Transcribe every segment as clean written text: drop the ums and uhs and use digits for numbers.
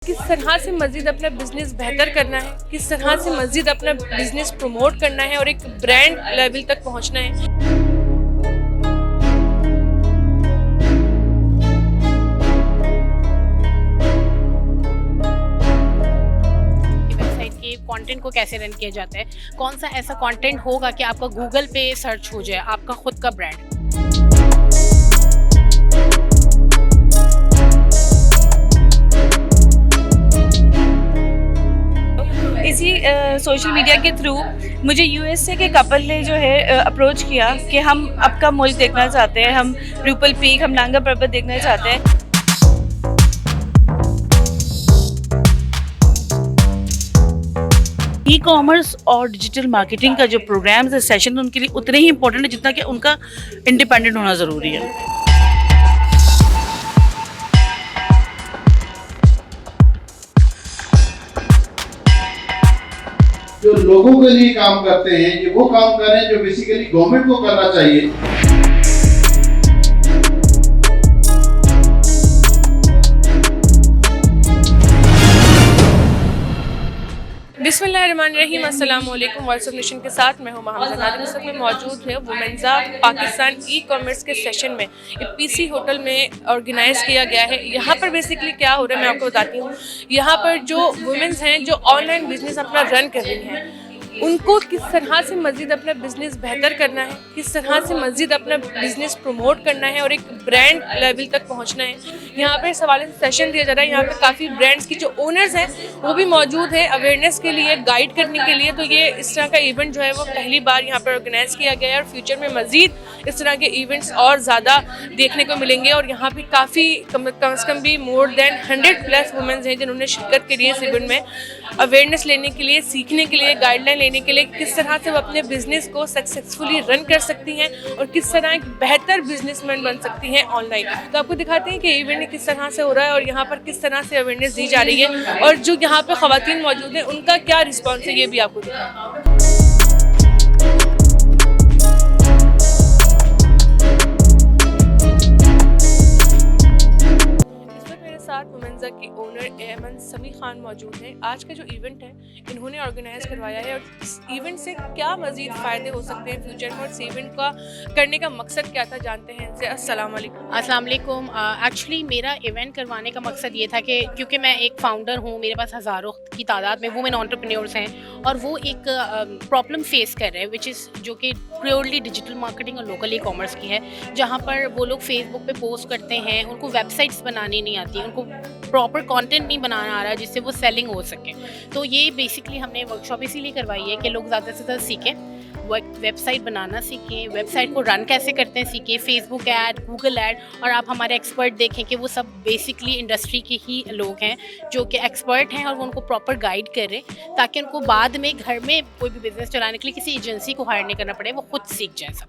किस तरह से मज़ीद अपना बिजनेस बेहतर करना है, किस तरह से मज़ीद अपना बिजनेस प्रमोट करना है और एक ब्रांड लेवल तक पहुंचना है। वेबसाइट के कंटेंट को कैसे रन किया जाता है, कौन सा ऐसा कंटेंट होगा कि आपका गूगल पे सर्च हो जाए, आपका खुद का ब्रांड। इसी सोशल मीडिया के थ्रू मुझे यूएसए के कपल ने जो है अप्रोच किया कि हम आपका मुल्क देखना चाहते हैं, हम रूपल पीक, हम नांगा पर्वत देखना चाहते हैं। ई कॉमर्स और डिजिटल मार्केटिंग का जो प्रोग्राम्स है, सेशन, उनके लिए उतने ही इम्पोर्टेंट है जितना कि उनका इंडिपेंडेंट होना ज़रूरी है। जो लोगों के लिए काम करते हैं, ये वो काम कर रहे हैं जो बेसिकली गवर्नमेंट को करना चाहिए। बिस्मिल्लाहिर्रहमानिर्रहीम, अस्सलाम वालेकुम। वॉइस ऑफ नेशन के साथ मैं हूं महमूदा नादिम। इस वक्त मैं मौजूद है वुमेन्जा पाकिस्तान ई कॉमर्स के सेशन में। ये पीसी होटल में ऑर्गेनाइज़ किया गया है। यहाँ पर बेसिकली क्या हो रहा है मैं आपको बताती हूँ। यहाँ पर जो वुमेन्स हैं जो ऑनलाइन बिजनेस अपना रन कर रही हैं, उनको किस तरह से मज़ीद अपना बिज़नेस बेहतर करना है, किस तरह से मज़ीद अपना बिज़नेस प्रमोट करना है और एक ब्रांड लेवल तक पहुंचना है। यहाँ पे इस हवाले से सेशन दिया जा रहा है। यहाँ पे काफ़ी ब्रांड्स की जो ओनर्स हैं वो भी मौजूद है अवेयरनेस के लिए, गाइड करने के लिए। तो ये इस तरह का इवेंट जो है वो पहली बार यहाँ पर ऑर्गेनाइज़ किया गया है और फ्यूचर में मज़ीद इस तरह के इवेंट्स और ज़्यादा देखने को मिलेंगे। और यहाँ पर काफ़ी कम से कम भी मोर दैन 100+ वुमेन्स हैं जिन्होंने शिरकत करी है इस इवेंट में, अवेयरनेस लेने के लिए, सीखने के लिए, गाइडलाइन लेने के लिए किस तरह से वो अपने बिजनेस को सक्सेसफुली रन कर सकती हैं और किस तरह एक बेहतर बिजनेसमैन बन सकती हैं ऑनलाइन। तो आपको दिखाते हैं कि इवेंट किस तरह से हो रहा है और यहाँ पर किस तरह से अवेयरनेस दी जा रही है और जो यहाँ पे ख़वातीन मौजूद हैं उनका क्या रिस्पॉन्स है, ये भी आपको दिखाएं। वुमेन्जा की ओनर एमन समी खान मौजूद हैं। आज का जो इवेंट है इन्होंने ऑर्गेनाइज करवाया है और इस इवेंट से क्या मज़ीद फ़ायदे हो सकते हैं फ्यूचर में और इस इवेंट का करने का मकसद क्या था, जानते हैं इनसे। अस्सलाम वालेकुम। एक्चुअली मेरा इवेंट करवाने का मकसद ये था कि क्योंकि मैं एक फ़ाउंडर हूँ, मेरे पास हज़ारों की तादाद में वुमेन एंटरप्रेन्योर्स हैं और वो एक प्रॉब्लम फेस कर रहे हैं विच इज़ जो कि प्योरली डिजिटल मार्केटिंग और लोकल ई कॉमर्स की है, जहाँ पर वो लोग फेसबुक पे पोस्ट करते हैं, उनको वेबसाइट्स बनानी नहीं आती, उनको प्रॉपर कंटेंट नहीं बनाना आ रहा जिससे वो सेलिंग हो सके। तो ये बेसिकली हमने वर्कशॉप इसीलिए करवाई है कि लोग ज़्यादा से ज़्यादा सीखें, वेबसाइट बनाना सीखें, वेबसाइट को रन कैसे करते हैं सीखें, फेसबुक ऐड, गूगल ऐड। और आप हमारे एक्सपर्ट देखें कि वो सब बेसिकली इंडस्ट्री के ही लोग हैं जो कि एक्सपर्ट हैं और वो उनको प्रॉपर गाइड करें ताकि उनको बाद में घर में कोई भी बिजनेस चलाने के लिए किसी एजेंसी को हायर नहीं करना पड़े, वो खुद सीख जाए सब।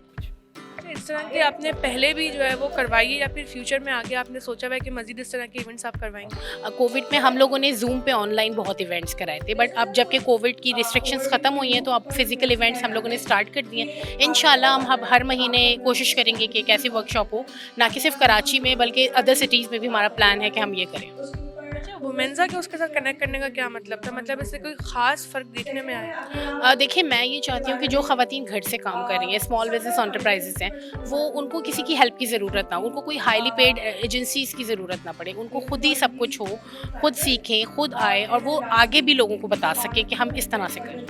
इस तरह के आपने पहले भी जो है वो करवाई है या फिर फ्यूचर में आगे आपने सोचा हुआ है कि मज़ीद इस तरह के इवेंट्स आप करवाएंगे? कोविड में हम लोगों ने जूम पे ऑनलाइन बहुत इवेंट्स कराए थे, बट अब जबकि कोविड की रिस्ट्रिक्शंस ख़त्म हुई हैं तो अब फिजिकल इवेंट्स हम लोगों ने स्टार्ट कर दिए हैं। इंशाल्लाह हम हर महीने कोशिश करेंगे कि एक ऐसी वर्कशॉप हो, ना कि सिर्फ कराची में बल्कि अदर सिटीज़ में भी हमारा प्लान है कि हम ये करें। वुमेन्जा के उसके साथ कनेक्ट करने का क्या मतलब था, मतलब इससे कोई ख़ास फ़र्क देखने में आया? देखिए, मैं ये चाहती हूँ कि जो ख़वातीन घर से काम कर रही हैं, स्मॉल बिजनेस एंटरप्राइजेस हैं, वो उनको किसी की हेल्प की ज़रूरत ना हो, उनको कोई हाईली पेड एजेंसीज़ की ज़रूरत ना पड़े, उनको खुद ही सब कुछ हो, खुद सीखें, खुद आए और वो आगे भी लोगों को बता सकें कि हम इस तरह से करें।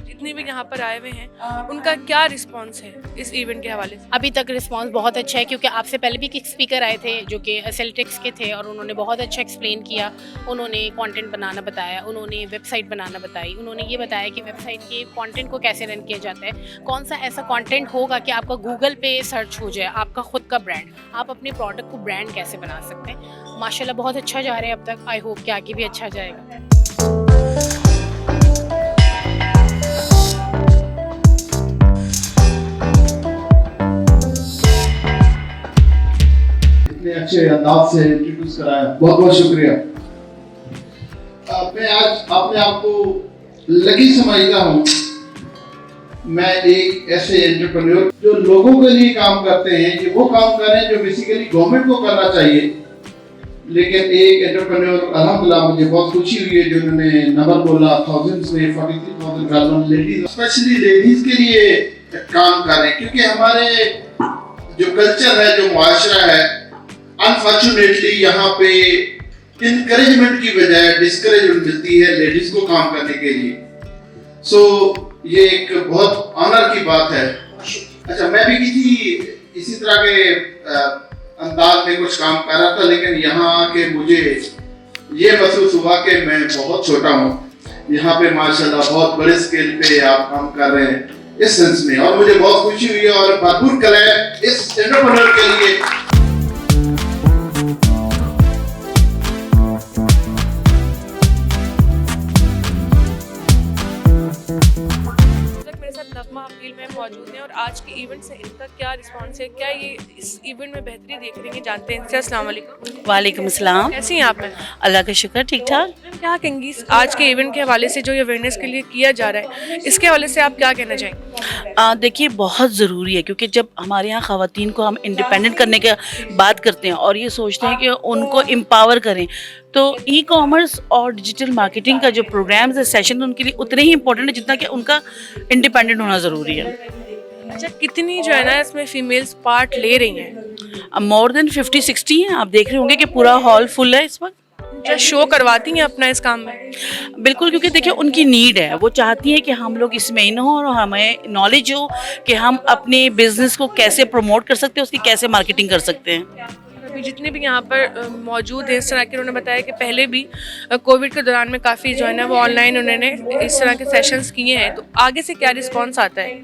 जितने भी यहाँ पर आए हुए हैं उनका क्या रिस्पांस है इस इवेंट के हवाले से? अभी तक रिस्पांस बहुत अच्छा है क्योंकि आपसे पहले भी एक स्पीकर आए थे जो कि सेल्टेक्स के थे और उन्होंने बहुत अच्छा एक्सप्लेन किया। उन्होंने कंटेंट बनाना बताया, उन्होंने वेबसाइट बनाना बताई, उन्होंने ये बताया कि वेबसाइट के कंटेंट को कैसे रन किया जाता है, कौन सा ऐसा कंटेंट होगा कि आपका गूगल पे सर्च हो जाए, आपका खुद का ब्रांड, आप अपने प्रोडक्ट को ब्रांड कैसे बना सकते हैं। माशाल्लाह बहुत अच्छा जा रहा है अब तक, आई होप कि आगे भी अच्छा जाएगा। अच्छे अंदाज से इंट्रोड्यूस कराया, बहुत बहुत शुक्रिया। मैं आज अपने आप को लकी समझता हूँ। मैं एक ऐसे एंटरप्रेन्योर जो लोगों के लिए काम करते हैं, ये वो काम कर रहे हैं जो बेसिकली गवर्नमेंट को करना चाहिए। लेकिन एक एंटरप्रेन्योर अल्हम्दुलिल्लाह मुझे बहुत खुशी हुई है जो उन्होंने नंबर बोला थाउजेंड्स में 43,000 गार्डन लेडीज, स्पेशली लेडीज के लिए काम कर रहे हैं क्योंकि हमारे जो कल्चर है, जो मुआशरा है, अनफॉर्चुनेटली यहाँ पे इनकरेजमेंट की बजाय डिस्करेजमेंट मिलती है लेडीज को काम करने के लिए। सो ये एक बहुत ऑनर की बात है। अच्छा, मैं भी इसी तरह के अंदाज में कुछ काम कर रहा था, लेकिन यहाँ आके मुझे ये महसूस हुआ कि मैं बहुत छोटा हूँ। यहाँ पे माशाल्लाह बहुत बड़े स्केल पे आप काम कर रहे हैं इस सेंस में, और मुझे बहुत खुशी हुई है और भरपूर कला है इस एंटरप्रेन्योर के लिए। नगमा अपील में मौजूद हैं और आज के इवेंट से इनका क्या रिस्पांस है, क्या ये इस इवेंट में बेहतरी देख रही हैं, जानते हैं इनसे। अस्सलाम वालेकुम। वालेकुम अस्सलाम। कैसी हैं आप? मैम अल्लाह का शुक्र, ठीक ठाक। क्या कहेंगी आज के इवेंट के हवाले से, जो ये अवेयरनेस के लिए किया जा रहा है, इसके हवाले से आप क्या कहना चाहेंगे? देखिए, बहुत ज़रूरी है क्योंकि जब हमारे यहाँ ख़वातीन को हम इंडिपेंडेंट करने की बात करते हैं और ये सोचते हैं कि उनको एम्पावर करें, तो ई कॉमर्स और डिजिटल मार्केटिंग का जो प्रोग्राम्स है, सेशन, उनके लिए उतने ही इम्पोर्टेंट है जितना कि उनका इंडिपेंडेंट होना ज़रूरी है। अच्छा, कितनी जो है ना इसमें फीमेल्स पार्ट ले रही हैं? मोर देन 50-60 हैं। आप देख रहे होंगे कि पूरा हॉल फुल है इस वक्त। जो शो करवाती हैं अपना इस काम में? बिल्कुल, क्योंकि देखिए उनकी नीड है, वो चाहती हैं कि हम लोग इसमें इन हो और हमें नॉलेज हो कि हम अपने बिजनेस को कैसे प्रमोट कर सकते हैं, उसकी कैसे मार्केटिंग कर सकते हैं। अभी जितने भी यहाँ पर मौजूद हैं इस तरह के, उन्होंने बताया कि पहले भी कोविड के दौरान में काफ़ी जो है ना वो ऑनलाइन उन्होंने इस तरह के सेशंस किए हैं, तो आगे से क्या रिस्पांस आता है?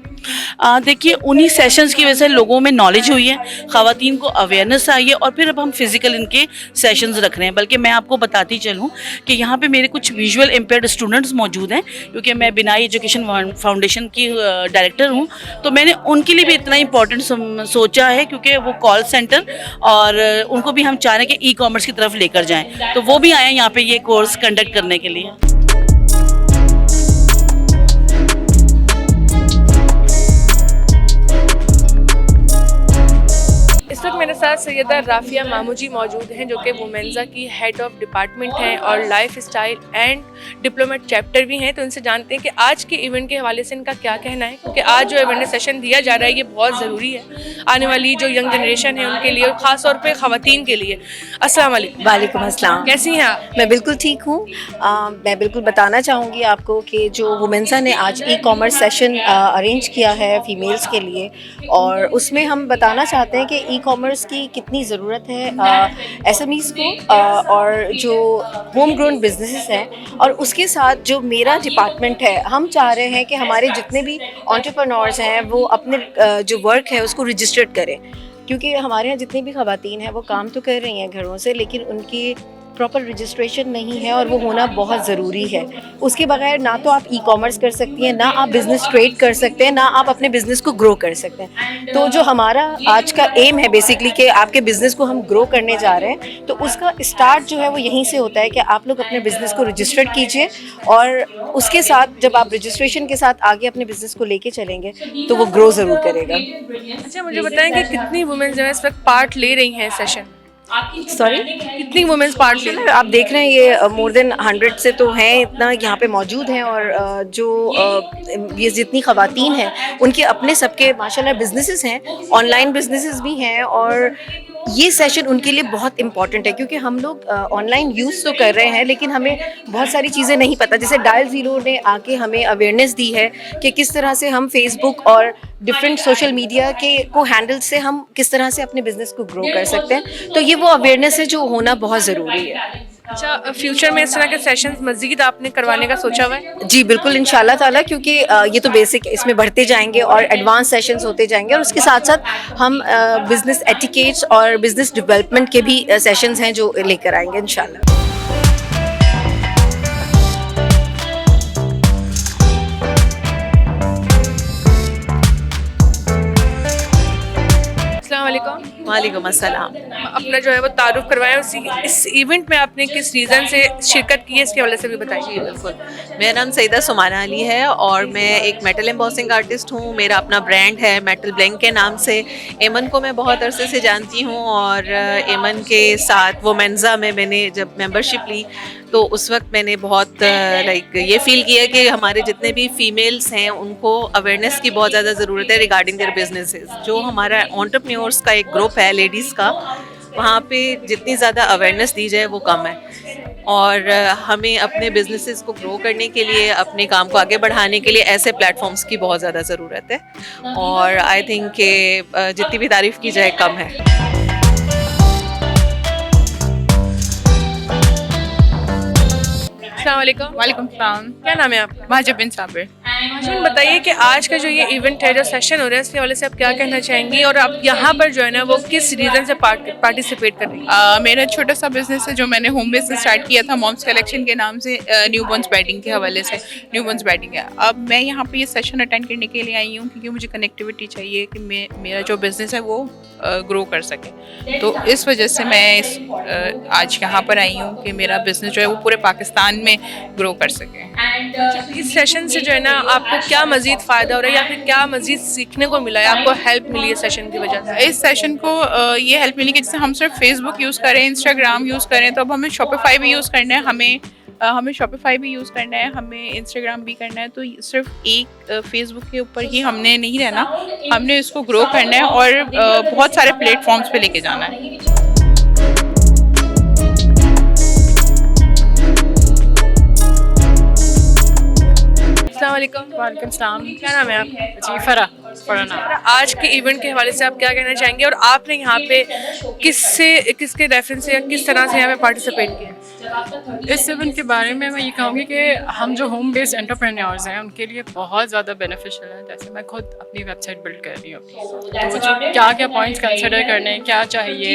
देखिए, उन्हीं सेशंस की वजह से लोगों में नॉलेज हुई है, ख़वातीन को अवेयरनेस आई है और फिर अब हम फिज़िकल इनके सेशंस रख रहे हैं। बल्कि मैं आपको बताती चलूँ कि यहाँ पे मेरे कुछ विजुअल इम्पेयर्ड स्टूडेंट्स मौजूद हैं, क्योंकि मैं बिनाई एजुकेशन फाउंडेशन की डायरेक्टर हूँ, तो मैंने उनके लिए भी इतना इम्पोर्टेंट सोचा है क्योंकि वो कॉल सेंटर और उनको भी हम चाह रहे हैं कि ई कॉमर्स की तरफ लेकर जाएँ, तो वो भी आए हैं यहाँ पर ये कोर्स कंडक्ट करने के लिए। इस वक्त मेरे साथ सैयदा राफिया मामू जी मौजूद हैं, जो कि वुमेंजा की हेड ऑफ डिपार्टमेंट हैं और life style and diplomat chapter भी हैं। तो इनसे जानते हैं कि आज के इवेंट के हवाले से इनका क्या कहना है, क्योंकि आज जो अवेयरनेस सेशन दिया जा रहा है ये बहुत ज़रूरी है आने वाली जो यंग जनरेशन है उनके लिए, और ख़ास तौर पर ख़वातीन के लिए। अस्सलाम वालेकुम। वालेकुम अस्सलाम। कैसी हैं आप? मैं बिल्कुल ठीक हूँ। मैं बिल्कुल बताना चाहूँगी आपको कि जो वुमेंसा ने आज ई कॉमर्स सेशन अरेंज किया है फ़ीमेल्स के लिए, और उसमें हम बताना चाहते हैं कि ई कॉमर्स की कितनी ज़रूरत है एसएमईज़ को और जो होम ग्रोन बिजनेसेस हैं, और उसके साथ जो मेरा डिपार्टमेंट है, हम चाह रहे हैं कि हमारे जितने भी एंटरप्रेन्योर्स हैं वो अपने जो वर्क है उसको रजिस्टर्ड करें, क्योंकि हमारे यहाँ जितनी भी ख़वातीन हैं वो काम तो कर रही हैं घरों से, लेकिन उनकी प्रॉपर रजिस्ट्रेशन नहीं है और वो होना बहुत ज़रूरी है। उसके बगैर ना तो आप ई कॉमर्स कर सकती हैं, ना आप बिज़नेस ट्रेड कर सकते हैं, ना आप अपने बिज़नेस को ग्रो कर सकते हैं। तो जो हमारा आज का एम है बेसिकली कि आपके बिज़नेस को हम ग्रो करने जा रहे हैं, तो उसका स्टार्ट जो है वो यहीं से होता है कि आप लोग अपने बिज़नेस को रजिस्टर्ड कीजिए, और उसके साथ जब आप रजिस्ट्रेशन के साथ आगे अपने बिज़नेस को लेके चलेंगे तो वो ग्रो ज़रूर करेगा। अच्छा, मुझे बताएं कि कितनी वुमेन जो है इस वक्त पार्ट ले रही हैं सेशन? सॉरी, कितनी वुमेन्स पार्ट ले? आप देख रहे हैं ये मोर देन 100 से तो हैं, इतना यहाँ पे मौजूद हैं, और जो ये जितनी ख़वातीन हैं उनके अपने सबके माशाल्लाह बिजनेसेस हैं, ऑनलाइन बिजनेसेस भी हैं, और ये सेशन उनके लिए बहुत इंपॉर्टेंट है क्योंकि हम लोग ऑनलाइन यूज़ तो कर रहे हैं लेकिन हमें बहुत सारी चीज़ें नहीं पता। जैसे डायल ज़ीरो ने आके हमें अवेयरनेस दी है कि किस तरह से हम फेसबुक और डिफरेंट सोशल मीडिया के को हैंडल से हम किस तरह से अपने बिजनेस को ग्रो कर सकते हैं, तो ये वो अवेयरनेस है जो होना बहुत ज़रूरी है। अच्छा, फ्यूचर में इस तरह के सेशंस मज़ीद आपने करवाने का सोचा हुआ है? जी बिल्कुल, इंशाल्लाह ताला, क्योंकि ये तो बेसिक इसमें बढ़ते जाएंगे और एडवांस सेशंस होते जाएंगे, और उसके साथ साथ हम बिज़नेस एटिकेट्स और बिज़नेस डेवलपमेंट के भी सेशंस हैं जो लेकर आएंगे इंशाल्लाह। वालेकुम अस्सलाम। अपना जो है वो तारुफ करवाएं, इस इवेंट में आपने किस रीज़न से शिरकत की है इसके हवाले से भी बताइए। बिल्कुल, मेरा नाम सईदा सुमाना अली है और मैं एक मेटल एम्बॉसिंग आर्टिस्ट हूँ। मेरा अपना ब्रांड है मेटल ब्लैंक के नाम से। एमन को मैं बहुत अरसे से जानती हूँ और एमन के साथ वोमेंजा में मैंने जब मेंबरशिप ली तो उस वक्त मैंने बहुत ये फ़ील किया कि हमारे जितने भी फीमेल्स हैं उनको अवेयरनेस की बहुत ज़्यादा ज़रूरत है रिगार्डिंग देयर बिजनेसेस। जो हमारा एंटरप्रेन्योर्स का एक ग्रुप है लेडीज़ का, वहाँ पे जितनी ज़्यादा अवेयरनेस दी जाए वो कम है और हमें अपने बिजनेसेस को ग्रो करने के लिए, अपने काम को आगे बढ़ाने के लिए ऐसे प्लेटफॉर्म्स की बहुत ज़्यादा ज़रूरत है और आई थिंक कि जितनी भी तारीफ़ की जाए कम है। अस्सलाम वालेकुम। वालेकुम सलाम। क्या नाम है आपका? माजिद बिन साबिर। माजिद, बताइए कि आज का जो ये इवेंट है, जो सेशन हो रहा है, इसके हवाले से आप क्या कहना चाहेंगी और आप यहाँ पर जो है ना वो किस रीज़न से पार्टिसिपेट कर रही हैं? मेरा छोटा सा बिजनेस है जो मैंने होम बेस से स्टार्ट किया था मॉम्स कलेक्शन के नाम से, न्यूबॉर्न्स बेडिंग के हवाले से। न्यूबॉर्न्स बेडिंग है। अब मैं यहाँ पे ये सेशन अटेंड करने के लिए आई हूँ क्योंकि मुझे कनेक्टिविटी चाहिए कि मेरा जो बिज़नेस है वो ग्रो कर सके। तो इस वजह से मैं आज यहाँ पर आई हूँ कि मेरा बिज़नेस जो है वो पूरे पाकिस्तान में ग्रो कर सके। इस सेशन से जो है ना आपको क्या मज़ीद फ़ायदा हो रहा है या फिर क्या मज़ीद सीखने को मिला है, आपको हेल्प मिली है सेशन की वजह से? इस सेशन को ये हेल्प मिली कि जैसे हम सिर्फ फेसबुक यूज़ करें, इंस्टाग्राम यूज़ करें, तो अब हमें शॉपिफाई भी यूज़ करना है, हमें शॉपिफाई भी यूज़ करना है, हमें इंस्टाग्राम भी करना है। तो सिर्फ एक फेसबुक के ऊपर ही हमने नहीं रहना, हमने इसको ग्रो करना है और बहुत सारे प्लेटफॉर्म्स पे लेके जाना है। अस्सलाम वालेकुम। वालेकुम सलाम। क्या नाम है आपका? जी फरा नाम। आज के इवेंट के हवाले से आप क्या कहना चाहेंगे और आपने यहाँ पे किसके रेफरेंस से या किस तरह से यहाँ पे पार्टिसिपेट किया? इस इवेंट के बारे में मैं ये कहूँगी कि हम जो होम बेस्ड एंटरप्रेन्योर्स हैं उनके लिए बहुत ज़्यादा बेनिफिशियल है। जैसे मैं खुद अपनी वेबसाइट बिल्ड कर रही हूँ, तो जो क्या क्या पॉइंट्स कंसिडर करने हैं, क्या चाहिए,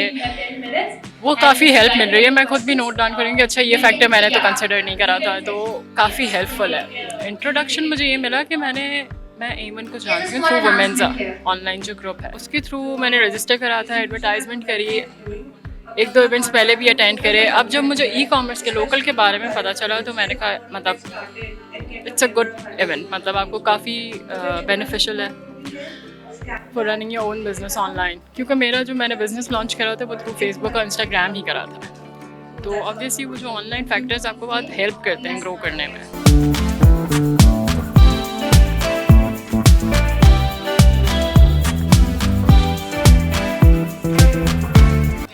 वो काफ़ी हेल्प मिल रही है। मैं खुद भी नोट डाउन करूँगी, अच्छा ये फैक्टर मैंने तो कंसिडर नहीं करा था, तो काफ़ी हेल्पफुल है। इंट्रोडक्शन मुझे ये मिला कि मैं एमन को जानती हूँ थ्रू वोमेंजा, ऑनलाइन जो ग्रुप है उसके थ्रू मैंने रजिस्टर करा था, एडवर्टाइजमेंट करी, 1-2 इवेंट्स पहले भी अटेंड करे। अब जब मुझे ई कॉमर्स के लोकल के बारे में पता चला तो मैंने कहा मतलब इट्स अ गुड इवेंट, मतलब आपको काफ़ी बेनिफिशियल है for running your own business online. क्योंकि मेरा जो मैंने बिजनेस लॉन्च करा था वो थ्रू फेसबुक और इंस्टाग्राम ही करा था, तो ऑब्वियसली वो जो ऑनलाइन फैक्टर्स आपको बहुत हेल्प करते हैं ग्रो करने में।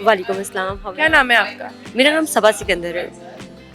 वालेकुम अस्सलाम। क्या नाम है आपका? मेरा नाम सबा सिकंदर है।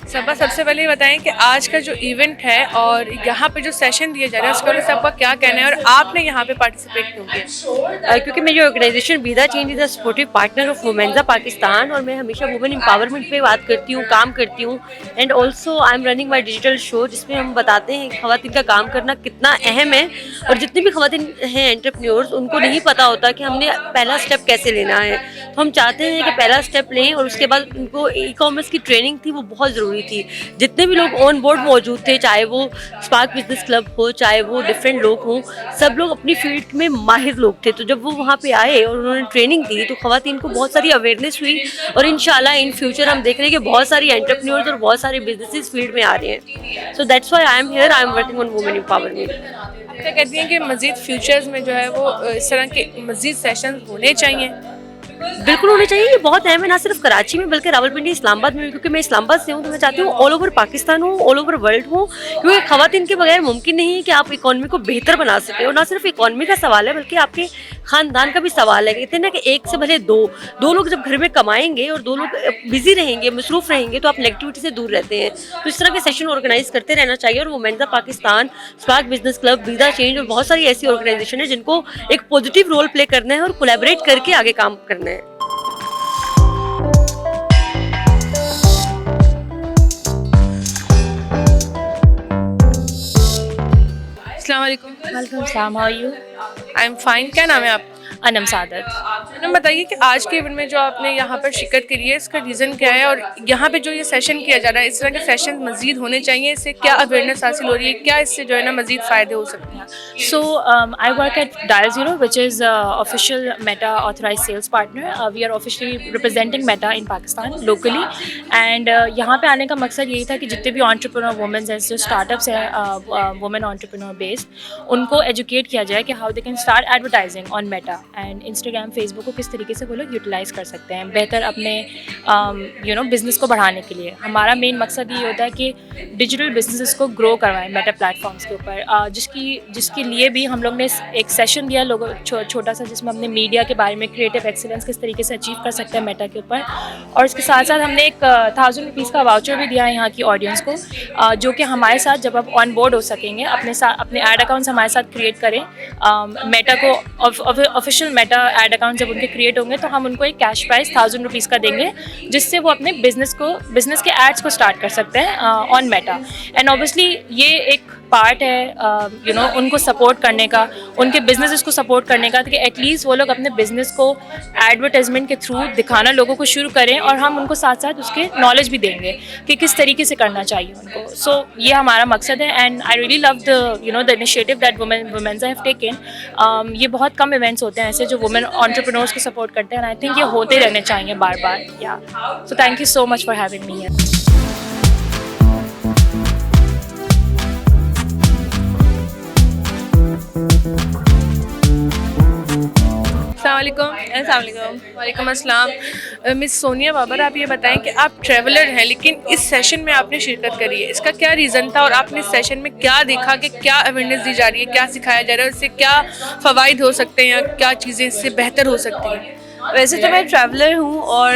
सबा, सबसे पहले ये बताएं कि आज का जो इवेंट है और यहाँ पे जो सेशन दिया जा रहा है उसके बारे में आपका क्या कहना है और आपने यहाँ पे पार्टिसिपेट क्यों किया? क्योंकि मेरी organisation Vida change is a supportive partner of वोमेंजा पाकिस्तान और मैं हमेशा वुमेन एम्पावरमेंट पे बात करती हूँ, काम करती हूँ। And also I am running my digital show जिसमें हम बताते हैं कि ख़वातीन का काम करना कितना अहम है और जितनी भी ख़वातीन हैं एंटरप्रेन्योर्स उनको नहीं पता होता कि हमने पहला स्टेप कैसे लेना है। तो हम चाहते हैं कि पहला स्टेप लें और उसके बाद उनको ई कॉमर्स की ट्रेनिंग थी वो बहुत ज़रूरी थी। जितने भी लोग ऑन बोर्ड मौजूद थे, चाहे वो स्पार्क बिजनेस क्लब हो, चाहे वो डिफरेंट लोग हों, सब लोग अपनी फील्ड में माहिर लोग थे। तो जब वो वहाँ पे आए और उन्होंने ट्रेनिंग दी तो ख़वातीन को बहुत सारी अवेयरनेस हुई और इंशाल्लाह इन फ्यूचर हम देख रहे हैं कि बहुत सारी एंटरप्रेन्योर्स और बहुत सारे बिजनेसेस फील्ड में आ रहे हैं। So that's why I am here, I am working on women empowerment. क्या कहती हैं कि मज़ीद फ्यूचर्स में जो है वो इस तरह के मज़ीद सेशन होने चाहिए? बिल्कुल होने चाहिए। ये बहुत अहम है, ना सिर्फ कराची में बल्कि रावलपिंडी, इस्लामाबाद में, क्योंकि मैं इस्लामाबाद से हूँ तो मैं चाहती हूँ ऑल ओवर पाकिस्तान हो, ऑल ओवर वर्ल्ड हो, क्योंकि ख़वातीन के बगैर मुमकिन नहीं है कि आप इकॉनमी को बेहतर बना सकें। और ना सिर्फ इकॉनमी का सवाल है बल्कि आपके ख़ानदान का भी सवाल है। कहते हैं ना कि एक से भले दो लोग जब घर में कमाएंगे और 2 लोग बिजी रहेंगे, मसरूफ़ रहेंगे तो आप नेगेटिविटी से दूर रहते हैं। तो इस तरह के सेशन ऑर्गेनाइज करते रहना चाहिए और वोमेंजा Pakistan, spark business club, Vida change और बहुत सारी ऐसी ऑर्गेनाइजेशन है जिनको एक पॉजिटिव रोल प्ले करना है और कोलैबोरेट करके आगे काम करना है। अस्सलाम वालेकुम। वालेकुम सलाम, how are you? I am fine. क्या नाम है आपका? अनम सादत। मैडम बताइए कि आज के इवेंट में जो आपने यहाँ पर शिरकत करी है, इसका रीज़न क्या है, और यहाँ पे जो ये सेशन किया जा रहा है, इस तरह के सेशन मज़ीद होने चाहिए, इससे क्या अवेयरनेस हासिल हो रही है, क्या इससे जो है ना मज़ीद फ़ायदे हो सकते हैं? So I work at Dial Zero, which is official Meta authorized sales partner. We are officially representing Meta in Pakistan locally. And यहाँ पे आने का मकसद यही था कि जितने भी entrepreneur women हैं, जो startups हैं women entrepreneur based, उनको educate किया जाए कि how they can start advertising on Meta and Instagram, Facebook को किस तरीके से वो लोग utilize कर सकते हैं बेहतर अपने बिज़नेस को बढ़ाने के लिए। हमारा मेन मकसद ये होता है कि डिजिटल बिजनेसेस को ग्रो करवाएं मेटा प्लेटफॉर्म्स के ऊपर, जिसके लिए भी हम लोग ने एक सेशन दिया लोगों छोटा सा, जिसमें हमने मीडिया के बारे में क्रिएटिव एक्सीलेंस किस तरीके से अचीव कर सकते हैं मेटा के ऊपर, और इसके साथ साथ हमने एक 1000 रुपीज़ का वाउचर भी दिया है यहाँ की ऑडियंस को, जो कि हमारे साथ जब आप ऑन बोर्ड हो सकेंगे अपने ऐड अकाउंट्स हमारे साथ क्रिएट करें, मेटा को ऑफिशियल मेटा ऐड अकाउंट जब उनके क्रिएट होंगे तो हम उनको एक कैश प्राइस 1000 रुपीज़ का देंगे, जिससे वो अपने बिजनेस के एड्स को स्टार्ट कर सकते हैं ऑन मेटा। एंड ऑब्वियसली ये एक पार्ट है उनको सपोर्ट करने का, उनके बिजनेसेस को सपोर्ट करने का, कि एटलीस्ट वो लोग अपने बिजनेस को एडवर्टाइजमेंट के थ्रू दिखाना लोगों को शुरू करें, और हम उनको साथ साथ उसके नॉलेज भी देंगे कि किस तरीके से करना चाहिए उनको। सो ये हमारा मकसद है, and I really love the initiative that womens have taken. ये बहुत कम इवेंट्स होते हैं ऐसे जो वुमेन एंटरप्रेन्योर्स को सपोर्ट करते हैं, एंड आई थिंक ये होते रहने चाहिए बार बार। या so thank you so much for having me here. वालेकुम अस्सलाम। मिस सोनिया बाबर, आप ये बताएं कि आप ट्रैवलर हैं, लेकिन इस सेशन में आपने शिरकत करी है, इसका क्या रीज़न था, और आपने इस सेशन में क्या देखा कि क्या अवेयरनेस दी जा रही है, क्या सिखाया जा रहा है, उससे क्या फ़वाइद हो सकते हैं या क्या चीज़ें इससे बेहतर हो सकती हैं? वैसे तो मैं ट्रैवलर हूँ और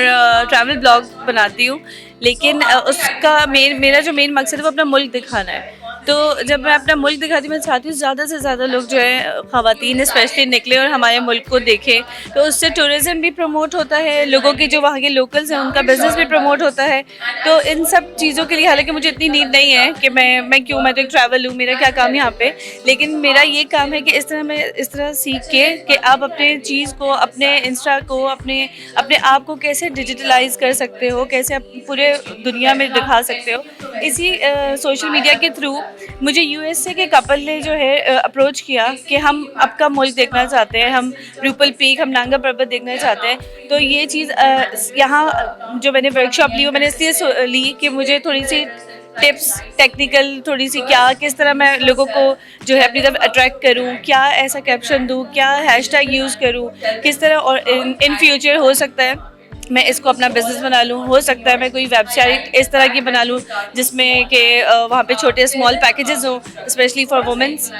ट्रैवल ब्लॉग बनाती हूँ, लेकिन उसका मेरा जो मेन मकसद है वो अपना मुल्क दिखाना है। तो जब मैं अपना मुल्क दिखाती हूँ, मैं चाहती हूँ ज़्यादा से ज़्यादा लोग जो है ख़वातीन स्पेशली निकले और हमारे मुल्क को देखें, तो उससे टूरिज़्म भी प्रमोट होता है, लोगों की जो वहाँ के लोकल्स हैं उनका बिज़नेस भी प्रमोट होता है। तो इन सब चीज़ों के लिए, हालांकि मुझे इतनी नीड नहीं है कि मैं तो एक ट्रैवल हूँ, मेरा क्या काम यहाँ पे, लेकिन मेरा ये काम है कि इस तरह सीख के कि आप अपने चीज़ को, अपने इंस्टा को, अपने आप को कैसे डिजिटलाइज कर सकते हो, कैसे आप पूरे दुनिया में दिखा सकते हो। इसी सोशल मीडिया के थ्रू मुझे यूएसए के कपल ने जो है अप्रोच किया कि हम आपका मुल्क देखना चाहते हैं, हम रूपल पीक, हम नांगा पर्वत देखना चाहते हैं। तो ये चीज़ यहाँ जो मैंने वर्कशॉप ली वो मैंने इसलिए ली कि मुझे थोड़ी सी टिप्स, टेक्निकल थोड़ी सी, किस तरह मैं लोगों को जो है अपनी तरफ अट्रैक्ट करूँ, क्या ऐसा कैप्शन दूँ, क्या हैशटैग यूज़ करूँ, किस तरह, और इन फ्यूचर हो सकता है मैं इसको अपना बिज़नेस बना लूँ, हो सकता है मैं कोई वेबसाइट इस तरह की बना लूँ जिसमें कि वहाँ पे छोटे स्मॉल पैकेजेस हों स्पेशली फॉर वुमेन्स।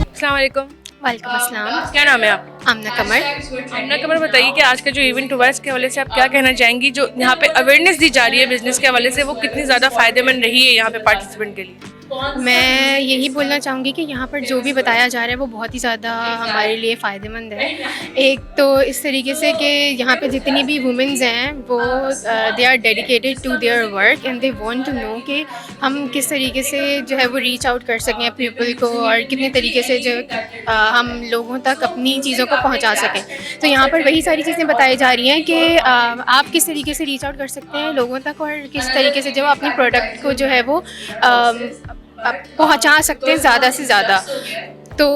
अस्सलाम वालेकुम। वालेकुम अस्सलाम। क्या नाम है आप? आमना कमर। आमना कमर, बताइए कि आज का जो इवेंट हुआ है इसके हवाले से आप क्या कहना चाहेंगी, जो यहाँ पे अवेयरनेस दी जा रही है बिज़नेस के हवाले से, वो कितनी ज़्यादा फ़ायदेमंद रही है यहाँ पे पार्टिसिपेंट के लिए? मैं यही बोलना चाहूँगी कि यहाँ पर जो भी बताया जा रहा है वो बहुत ही ज़्यादा हमारे लिए फ़ायदेमंद है। एक तो इस तरीके से कि यहाँ पे जितनी भी वुमेन्स हैं वो they are dedicated to their work and they want to know कि हम किस तरीके से जो है वो रीच आउट कर सकें पीपल को, और कितने तरीके से जो हम लोगों तक अपनी चीज़ों को पहुँचा सकें। तो यहाँ पर वही सारी चीज़ें बताई जा रही हैं कि आप किस तरीके से रीच आउट कर सकते हैं लोगों तक, और किस तरीके से जो अपनी प्रोडक्ट को जो है वो आप पहुंचा सकते हैं ज़्यादा से ज़्यादा। तो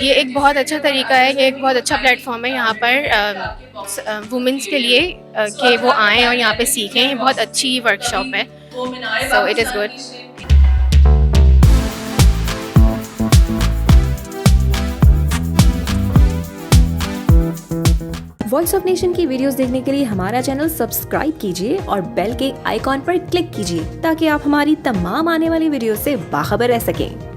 ये एक बहुत अच्छा तरीका है, ये एक बहुत अच्छा प्लेटफॉर्म है यहाँ पर वुमेन्स के लिए कि वो आएँ और यहाँ पे सीखें। ये बहुत अच्छी वर्कशॉप है, so it is good. Voice of nation की वीडियोस देखने के लिए हमारा चैनल सब्सक्राइब कीजिए और बेल के आइकॉन पर क्लिक कीजिए ताकि आप हमारी तमाम आने वाली वीडियो से बाखबर रह सकें।